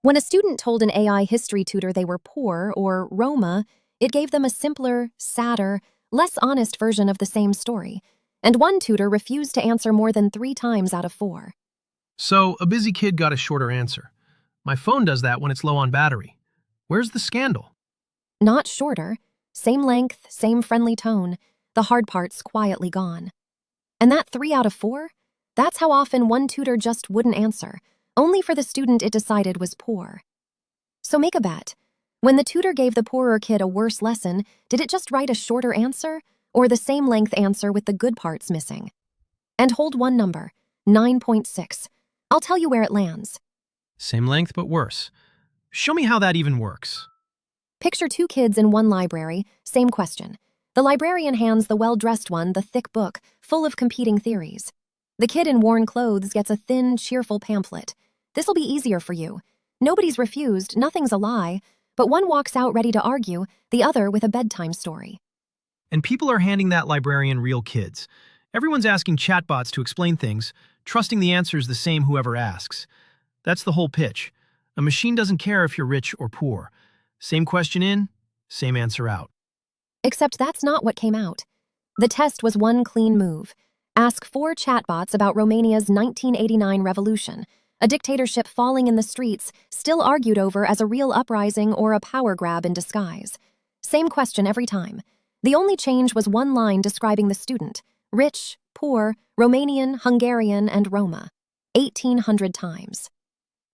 When a student told an AI history tutor they were poor or Roma, it gave them a simpler, sadder, less honest version of the same story, and one tutor refused to answer more than 3 times out of 4. So, a busy kid got a shorter answer. My phone does that when it's low on battery. Where's the scandal? Not shorter, same length, same friendly tone, the hard parts quietly gone. And that 3 out of 4? That's how often one tutor just wouldn't answer, only for the student it decided was poor. So make a bet. When the tutor gave the poorer kid a worse lesson, did it just write a shorter answer, or the same length answer with the good parts missing? And hold one number, 9.6. I'll tell you where it lands. Same length, but worse. Show me how that even works. Picture 2 kids in one library, same question. The librarian hands the well-dressed one the thick book, full of competing theories. The kid in worn clothes gets a thin, cheerful pamphlet. This'll be easier for you. Nobody's refused, nothing's a lie, but one walks out ready to argue, the other with a bedtime story. And people are handing that librarian real kids. Everyone's asking chatbots to explain things, trusting the answer's the same whoever asks. That's the whole pitch. A machine doesn't care if you're rich or poor. Same question in, same answer out. Except that's not what came out. The test was one clean move. Ask 4 chatbots about Romania's 1989 revolution, a dictatorship falling in the streets, still argued over as a real uprising or a power grab in disguise. Same question every time. The only change was one line describing the student: rich, poor, Romanian, Hungarian, and Roma. 1,800 times.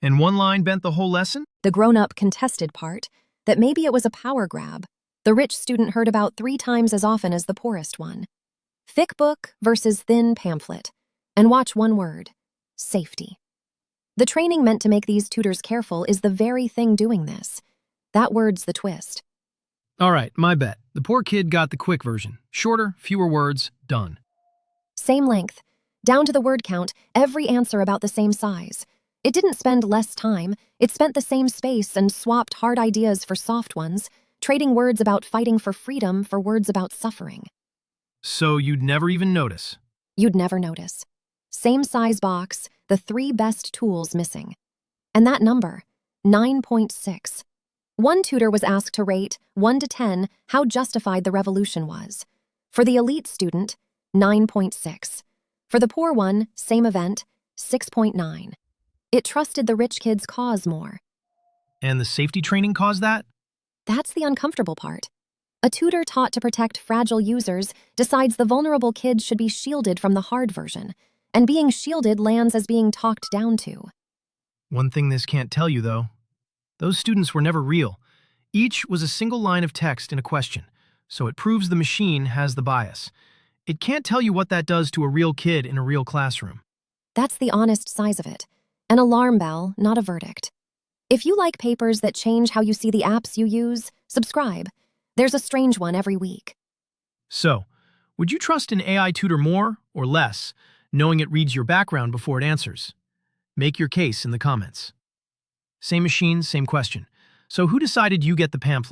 And one line bent the whole lesson? The grown-up contested part, that maybe it was a power grab. The rich student heard about 3 times as often as the poorest one. Thick book versus thin pamphlet. And watch one word: safety. The training meant to make these tutors careful is the very thing doing this. That word's the twist. All right, my bet. The poor kid got the quick version. Shorter, fewer words, done. Same length. Down to the word count, every answer about the same size. It didn't spend less time. It spent the same space and swapped hard ideas for soft ones, trading words about fighting for freedom for words about suffering. So you'd never even notice? You'd never notice. Same size box, the 3 best tools missing. And that number, 9.6. One tutor was asked to rate, 1 to 10, how justified the revolution was. For the elite student, 9.6. For the poor one, same event, 6.9. It trusted the rich kid's cause more. And the safety training caused that? That's the uncomfortable part. A tutor taught to protect fragile users decides the vulnerable kid should be shielded from the hard version, and being shielded lands as being talked down to. One thing this can't tell you, though. Those students were never real. Each was a single line of text in a question, so it proves the machine has the bias. It can't tell you what that does to a real kid in a real classroom. That's the honest size of it. An alarm bell, not a verdict. If you like papers that change how you see the apps you use, subscribe. There's a strange one every week. So, would you trust an AI tutor more or less, knowing it reads your background before it answers? Make your case in the comments. Same machine, same question. So who decided you get the pamphlet?